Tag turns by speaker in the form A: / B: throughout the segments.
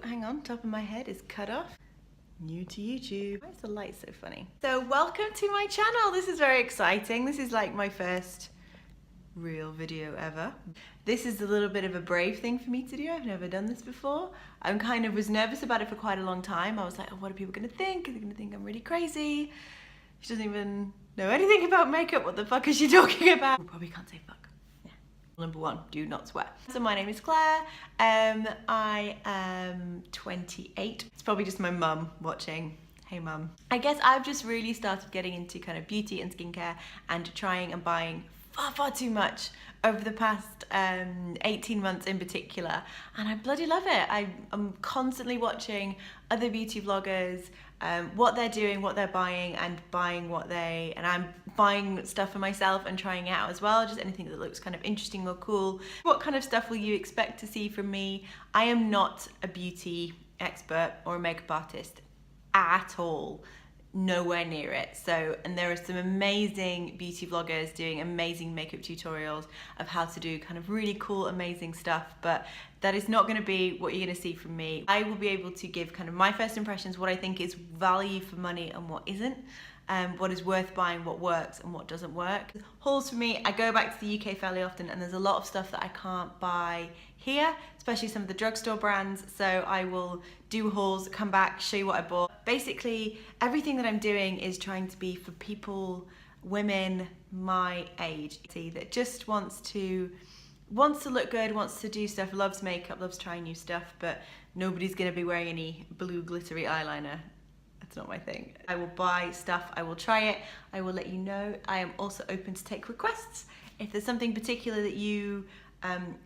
A: hang on, top of my head is cut off. New to YouTube. Why is the light so funny? So welcome to my channel. This is very exciting. This is like my first real video ever. This is a little bit of a brave thing for me to do. I've never done this before. Was nervous about it for quite a long time. I was like, oh, what are people gonna think? Are they gonna think I'm really crazy? She doesn't even know anything about makeup. What the fuck is she talking about? Probably can't say fuck. Yeah. Number one, do not swear. So my name is Claire. I am 28. It's probably just my mum watching. Hey mum. I guess I've just really started getting into kind of beauty and skincare and trying and buying far too much over the past 18 months in particular, and I bloody love it. I'm constantly watching other beauty vloggers, what they're doing, what they're buying, and I'm buying stuff for myself and trying it out as well, just anything that looks kind of interesting or cool. What kind of stuff will you expect to see from me? I am not a beauty expert or a makeup artist at all. Nowhere near it. And there are some amazing beauty vloggers doing amazing makeup tutorials of how to do kind of really cool, amazing stuff, but that is not going to be what you're going to see from me. I will be able to give kind of my first impressions, what I think is value for money and what isn't, what is worth buying, what works and what doesn't work. Hauls for me, I go back to the UK fairly often and there's a lot of stuff that I can't buy here, especially some of the drugstore brands, so I will do hauls, come back, show you what I bought. Basically, everything that I'm doing is trying to be for people, women my age, that just wants to look good, wants to do stuff, loves makeup, loves trying new stuff, but nobody's gonna be wearing any blue glittery eyeliner. That's not my thing. I will buy stuff, I will try it, I will let you know. I am also open to take requests. If there's something particular that you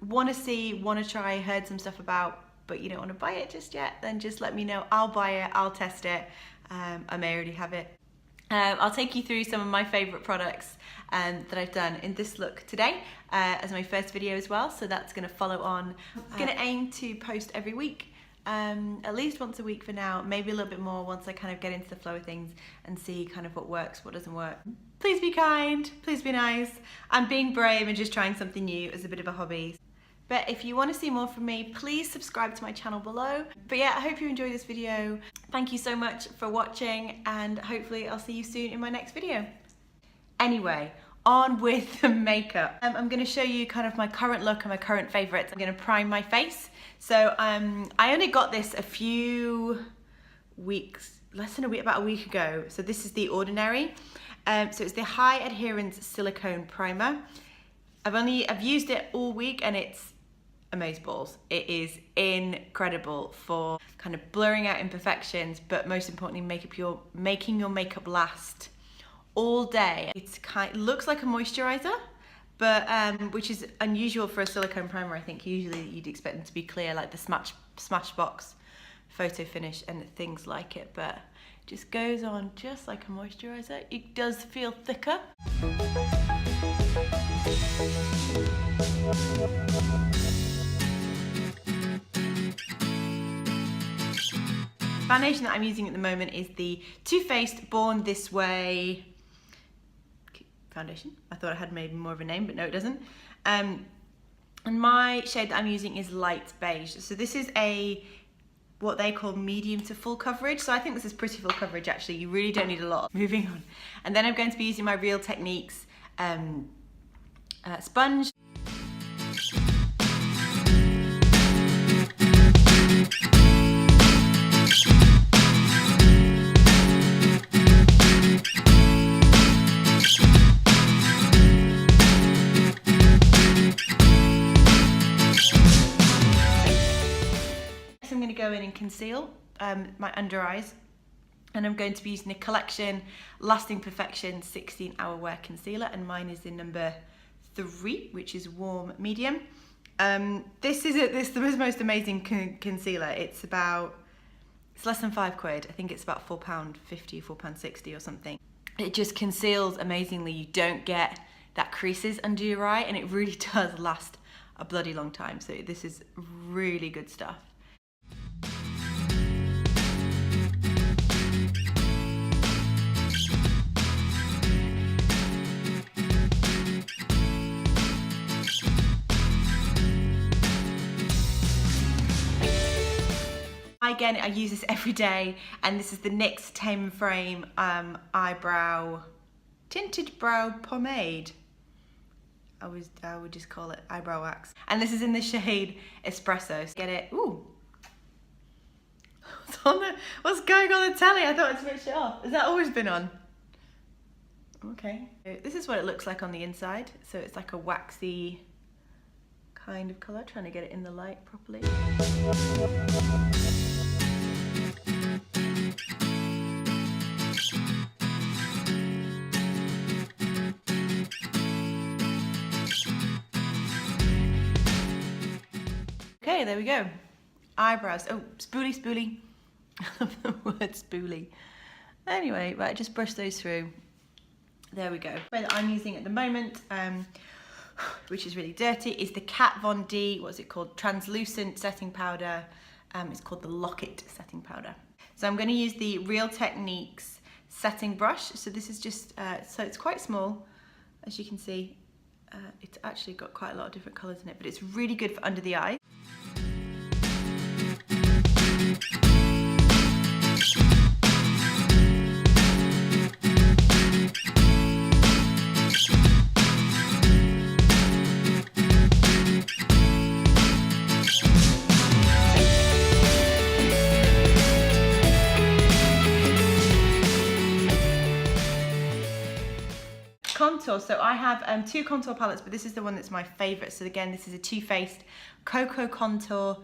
A: want to see, want to try, heard some stuff about, but you don't want to buy it just yet, then just let me know. I'll buy it, I'll test it. I may already have it. I'll take you through some of my favourite products that I've done in this look today as my first video as well, so that's going to follow on. I'm going to aim to post every week, at least once a week for now, maybe a little bit more once I kind of get into the flow of things and see kind of what works, what doesn't work. Please be kind, please be nice. I'm being brave and just trying something new as a bit of a hobby. But if you want to see more from me, please subscribe to my channel below. But yeah, I hope you enjoyed this video. Thank you so much for watching, and hopefully I'll see you soon in my next video. Anyway, on with the makeup. I'm going to show you kind of my current look and my current favourites. I'm going to prime my face. So I only got this a few weeks, less than a week, about a week ago. So this is the Ordinary. So it's the High Adherence Silicone Primer. I've used it all week and it's amazeballs. It is incredible for kind of blurring out imperfections, but most importantly, making your makeup last all day. It looks like a moisturizer, but which is unusual for a silicone primer. I think usually you'd expect them to be clear, like the Smashbox photo finish and things like it, but it just goes on just like a moisturizer. It does feel thicker. Foundation that I'm using at the moment is the Too Faced Born This Way foundation. I thought it had maybe more of a name, but no, it doesn't. And my shade that I'm using is light beige. So this is what they call medium to full coverage. So I think this is pretty full coverage actually. You really don't need a lot. Moving on. And then I'm going to be using my Real Techniques sponge. I'm going to go in and conceal my under eyes, and I'm going to be using the Collection Lasting Perfection 16-Hour Wear Concealer, and mine is in number 3, which is warm medium. This is the most amazing concealer. It's less than £5. I think it's about £4.50, £4.60 or something. It just conceals amazingly. You don't get that creases under your eye, and it really does last a bloody long time. So this is really good stuff. Again, I use this every day, and this is the NYX Tame Frame eyebrow tinted brow pomade. I would just call it eyebrow wax. And this is in the shade Espresso. So get it. Ooh. What's going on the telly? I thought I'd switched it off. Has that always been on? Okay. This is what it looks like on the inside. So it's like a waxy kind of colour. Trying to get it in the light properly. Okay, there we go. Eyebrows. Oh, spoolie. I love the word spoolie. Anyway, right, just brush those through. There we go. What I'm using at the moment, which is really dirty, is the Kat Von D, what's it called? Translucent setting powder. It's called the Locket setting powder. So I'm going to use the Real Techniques setting brush. So this is just, so it's quite small, as you can see. It's actually got quite a lot of different colours in it, but it's really good for under the eye. Contour, so I have two contour palettes, but this is the one that's my favourite. So again, this is a Too Faced Cocoa Contour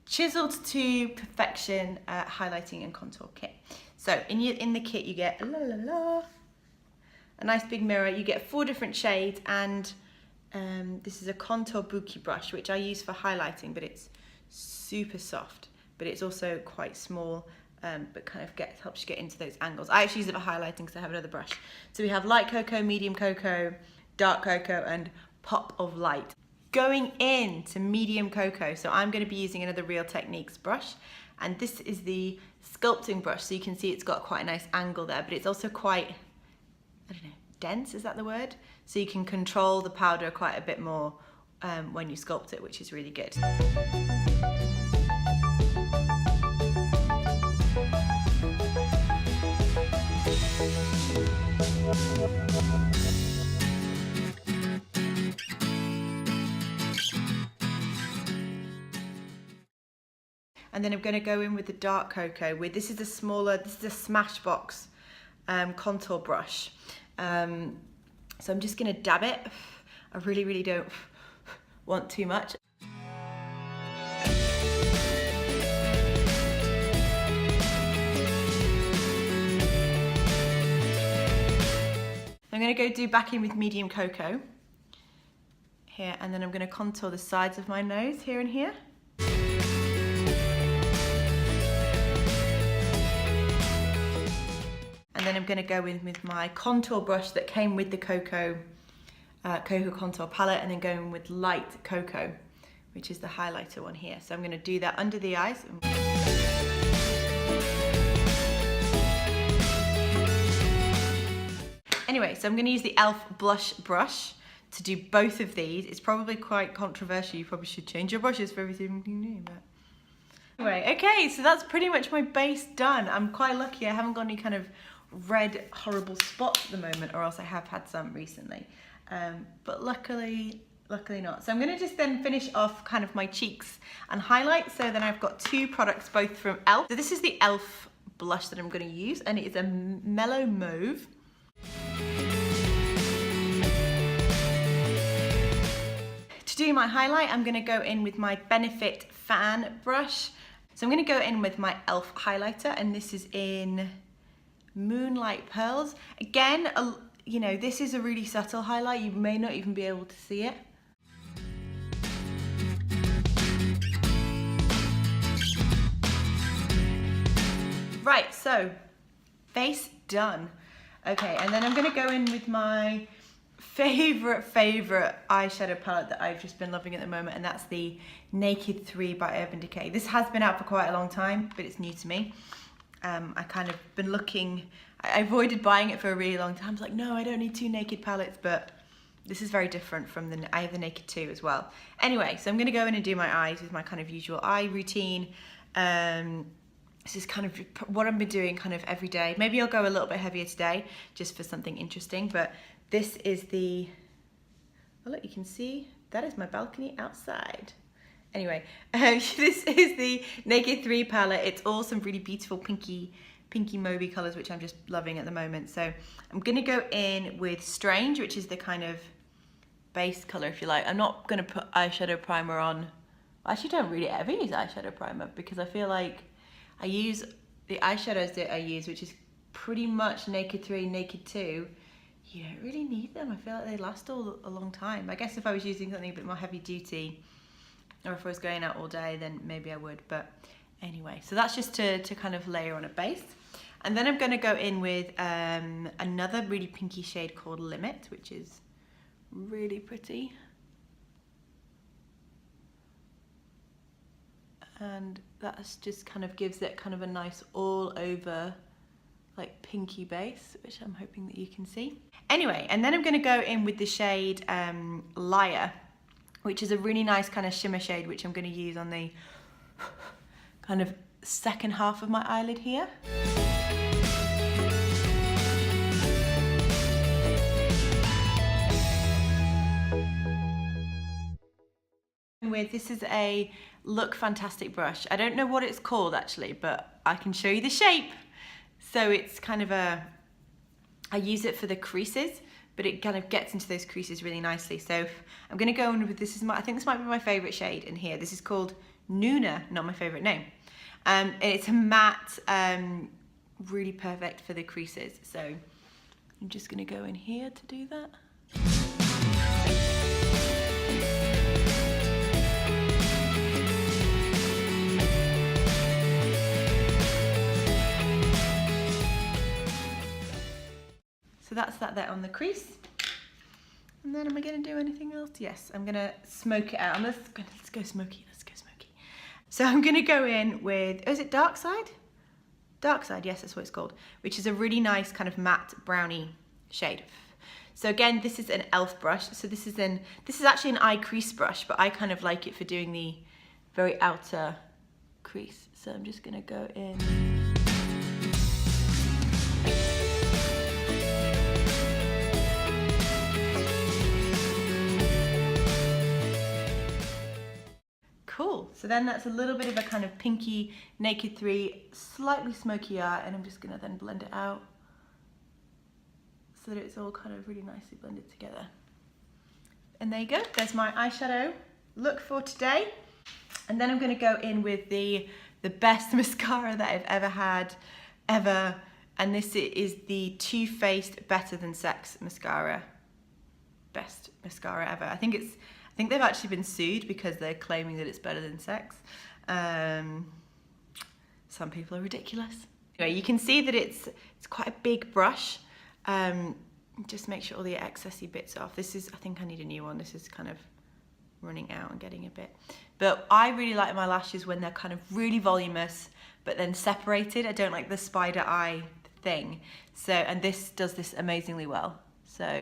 A: Chiseled to Perfection Highlighting and Contour Kit. So in the kit you get a nice big mirror, you get 4 different shades, and this is a contour bouquet brush, which I use for highlighting, but it's super soft, but it's also quite small. But kind of helps you get into those angles. I actually use it for highlighting because I have another brush. So we have light cocoa, medium cocoa, dark cocoa, and pop of light. Going into medium cocoa, so I'm going to be using another Real Techniques brush, and this is the sculpting brush. So you can see it's got quite a nice angle there, but it's also quite, I don't know, dense, is that the word? So you can control the powder quite a bit more when you sculpt it, which is really good. And then I'm going to go in with the dark cocoa. This is a Smashbox contour brush. So I'm just going to dab it. I really don't want too much. I'm going to go back in with medium cocoa here, and then I'm going to contour the sides of my nose here and here. And then I'm going to go in with my contour brush that came with the Cocoa Contour Palette, and then go in with light cocoa, which is the highlighter one here. So I'm going to do that under the eyes. Anyway, so I'm going to use the e.l.f. blush brush to do both of these. It's probably quite controversial. You probably should change your brushes for everything you do. But anyway, okay, so that's pretty much my base done. I'm quite lucky. I haven't got any kind of red horrible spots at the moment, or else I have had some recently. But luckily not. So I'm going to just then finish off kind of my cheeks and highlight. So then I've got 2 products, both from e.l.f. So this is the e.l.f. blush that I'm going to use, and it is a mellow mauve. To do my highlight, I'm going to go in with my Benefit fan brush. So I'm going to go in with my e.l.f. highlighter, and this is in Moonlight Pearls. Again, you know, this is a really subtle highlight. You may not even be able to see it. Right, so face done. Okay, and then I'm going to go in with my favorite eyeshadow palette that I've just been loving at the moment, and that's the Naked 3 by Urban Decay. This has been out for quite a long time, but it's new to me. I kind of been looking, I avoided buying it for a really long time. I was like, no, I don't need 2 Naked palettes, but this is very different from I have the Naked 2 as well. Anyway, so I'm going to go in and do my eyes with my kind of usual eye routine. this is kind of what I've been doing kind of every day. Maybe I'll go a little bit heavier today just for something interesting, but this is the, oh look, you can see, that is my balcony outside. Anyway, this is the Naked 3 palette. It's all some really beautiful pinky mauvey colors, which I'm just loving at the moment. So I'm gonna go in with Strange, which is the kind of base color, if you like. I'm not gonna put eyeshadow primer on. I actually don't really ever use eyeshadow primer because I feel like I use the eyeshadows that I use, which is pretty much Naked 3, Naked 2. You don't really need them. I feel like they last all a long time. I guess if I was using something a bit more heavy duty, or if I was going out all day, then maybe I would. But anyway, so that's just to kind of layer on a base. And then I'm going to go in with another really pinky shade called Limit, which is really pretty. And that just kind of gives it kind of a nice all over like pinky base, which I'm hoping that you can see. Anyway, and then I'm going to go in with the shade Liar, which is a really nice kind of shimmer shade, which I'm going to use on the kind of second half of my eyelid here. This is a Look Fantastic brush. I don't know what it's called actually, but I can show you the shape. So it's kind of I use it for the creases, but it kind of gets into those creases really nicely. So I'm gonna go in with, I think this might be my favorite shade in here. This is called Nuna, not my favorite name. It's a matte, really perfect for the creases. So I'm just gonna go in here to do that. So that's that there on the crease. And then am I gonna do anything else? Yes, I'm gonna smoke it out. Let's go smoky, let's go smoky. So I'm gonna go in with, oh, is it Dark Side? Dark Side, yes, that's what it's called, which is a really nice kind of matte brownie shade. So again, this is an e.l.f. brush. So this is actually an eye crease brush, but I kind of like it for doing the very outer crease. So I'm just gonna go in. Cool, so then that's a little bit of a kind of pinky Naked 3, slightly smoky eye, and I'm just gonna then blend it out so that it's all kind of really nicely blended together. And there you go, there's my eyeshadow look for today. And then I'm gonna go in with the best mascara that I've ever had, and this is the Too Faced Better Than Sex mascara. Best mascara ever. I think they've actually been sued because they're claiming that it's better than sex. Some people are ridiculous. Anyway, you can see that it's quite a big brush. Just make sure all the excessy bits off. I think I need a new one. This is kind of running out and getting a bit. But I really like my lashes when they're kind of really voluminous, but then separated. I don't like the spider eye thing. So, and this does this amazingly well. So.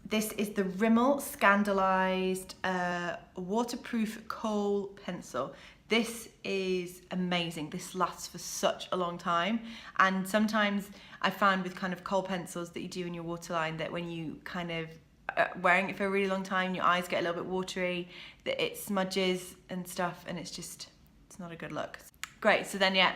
A: This is the Rimmel Scandaleyes waterproof Kohl pencil. This is amazing. This lasts for such a long time. And sometimes I found with kind of Kohl pencils that you do in your waterline that when you kind of wearing it for a really long time, your eyes get a little bit watery, that it smudges and stuff, and it's not a good look. Great, so then yeah,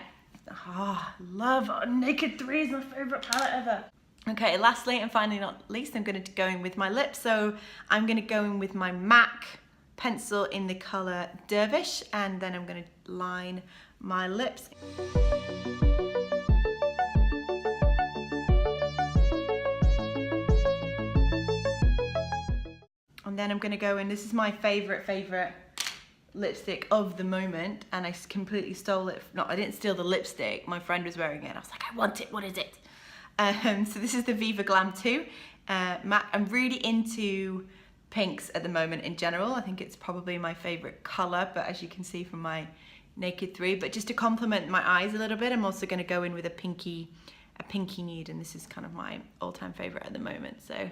A: love Naked 3 is my favorite palette ever. Okay, lastly and finally not least, I'm going to go in with my lips. So I'm going to go in with my MAC pencil in the colour Dervish, and then I'm going to line my lips. And then I'm going to go in, this is my favourite lipstick of the moment, and I completely stole it. No, I didn't steal the lipstick, my friend was wearing it. I was like, I want it, what is it? So this is the Viva Glam 2 matte. I'm really into pinks at the moment in general. I think it's probably my favourite colour, but as you can see from my Naked 3, but just to complement my eyes a little bit, I'm also going to go in with a pinky nude, and this is kind of my all-time favourite at the moment. So.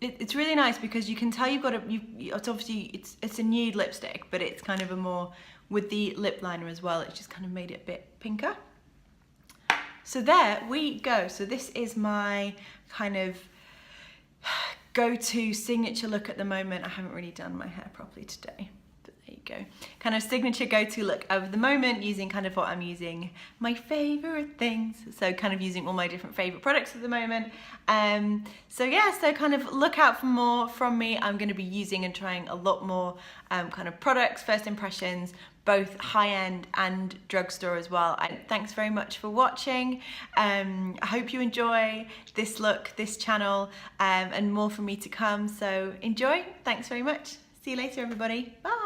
A: it's really nice because you can tell you've got it's obviously, it's a nude lipstick, but it's kind of a more, with the lip liner as well, it's just kind of made it a bit pinker. So there we go. So this is my kind of go-to signature look at the moment. I haven't really done my hair properly today, but there you go. Kind of signature go-to look of the moment, using kind of what I'm using, my favorite things. So kind of using all my different favorite products at the moment. So yeah, so kind of look out for more from me. I'm going to be using and trying a lot more kind of products, first impressions, both high-end and drugstore as well. Thanks very much for watching. I hope you enjoy this look, this channel, and more from me to come. So enjoy. Thanks very much. See you later, everybody. Bye.